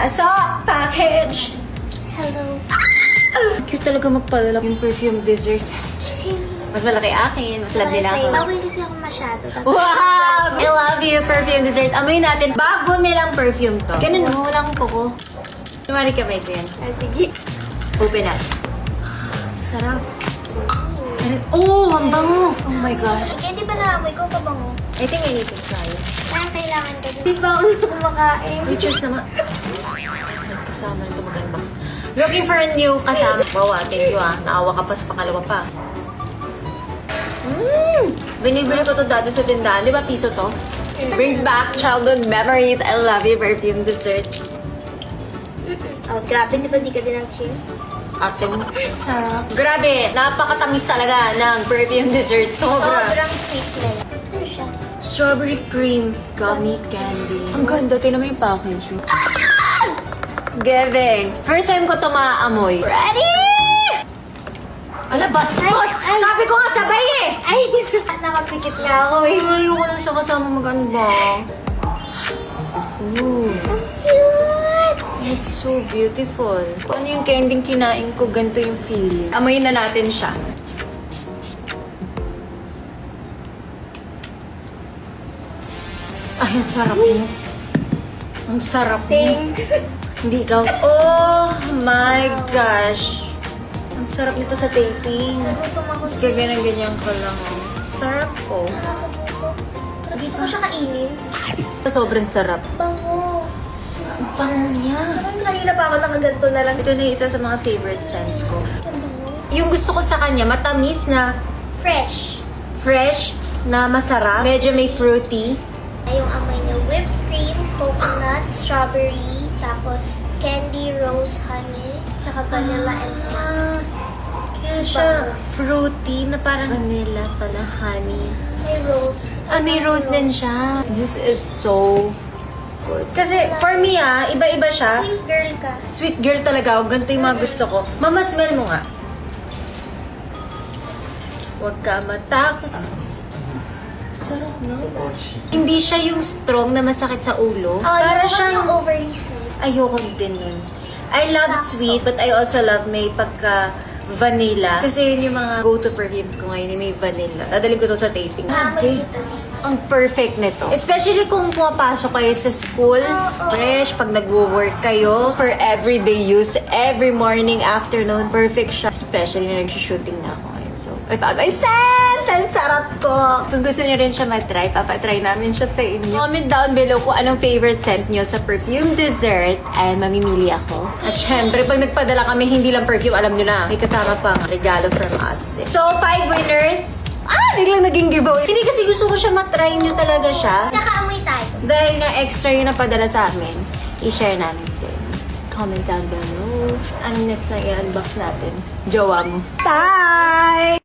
So, package! Hello. Cute talaga magpadala yung perfume dessert. Mas malaki akin, mas love nila ako. Bawal kasi ako masyado. Wow! I love you, perfume dessert. Amoy natin, bago nilang perfume to. Ganun mo, wala akong kuko. Tumari ka ba ito yan? Sige. Open up. Sarap. Oh, ang bango! Oh my gosh. Eh, di ba naamoy ko pabango? I think I need to try it. Parang kailangan ko din. Di ba ako kumakain? Pictures naman. Kasama nito mag-unbox. Looking for a new kasama. Wow, thank you Naawa ka pa sa pangalawa pa. Binibili ko to dati sa tindahan. Di ba piso to? Brings back childhood memories. I love you, perfume dessert. Oh, grabe. Di ba di ka din cheers? Ate mo. Sarap. Grabe, napakatamis talaga ng perfume dessert. Sobra. Sobrang sweet na. Ano siya? Strawberry cream gummy candy. Ang ganda. Tingnan mo yung package. Giving. First time ko ito maaamoy. Ready? Ala, bastos! Sabi ko nga sabay eh! Ay, nakapikit nga ako eh. Ayoko lang siya kasama mag-unbox. Ooh. Ang cute! It's so beautiful. Ano yung candy kinain ko, ganito yung feeling. Amoyin na natin siya. Ay, ang sarap mo. Ang sarap mo. Thanks. Hindi ikaw. Oh my gosh. Ang sarap nito sa taping. Nagutom ako. Mas gaganyan-ganyan ko lang. Sarap ko. Nakakagutom. Gusto ko siya kainin. Sobrang sarap. Bango. Ang bango niya. Parang kanina pa ako nakaganto na lang. Ito na yung isa sa mga favorite scents ko. Ang bango. Yung gusto ko sa kanya, matamis na Fresh. fresh na masarap. Medyo may fruity. Yung amoy niya, whipped cream, coconut, strawberry, tapos candy, rose, honey, tsaka vanilla and musk. Kaya siya fruity na parang vanilla pala, honey. May rose. May rose din siya. This is so good. Kasi for me iba-iba siya. Sweet girl ka. Sweet girl talaga ako. Ganito yung mga gusto ko. Mama, smell mo nga. Huwag ka matakot. Sarap, no? Hindi siya yung strong na masakit sa ulo. Para siyang overly sweet. ayoko din nun. I love sweet, but I also love may pagka vanilla. Kasi yun yung mga go-to perfumes ko ngayon, yung may vanilla. Dadali ko to sa taping. Naamoy kita. Ang perfect nito. Especially kung pumapasok kayo sa school, fresh, pag nagwo-work kayo, for everyday use, every morning, afternoon, perfect siya. Especially na nag-shooting na ako ngayon. So, I thought, my scent! Ang sarap ko! Kung gusto niyo rin siya matry, papatry namin siya sa inyo. Comment down below kung anong favorite scent niyo sa perfume dessert, and mamimili ako. At syempre, pag nagpadala kami, hindi lang perfume, alam niyo na, may kasama pang regalo from us. So, 5 winners! Biglang naging giveaway. Hindi kasi gusto ko siya matry nyo talaga siya. Nakaamoy tayo. Dahil nga extra yung napadala sa amin, i-share namin sa inyo. Comment down below. Anong next na i-unbox natin? Jowa mo. Bye!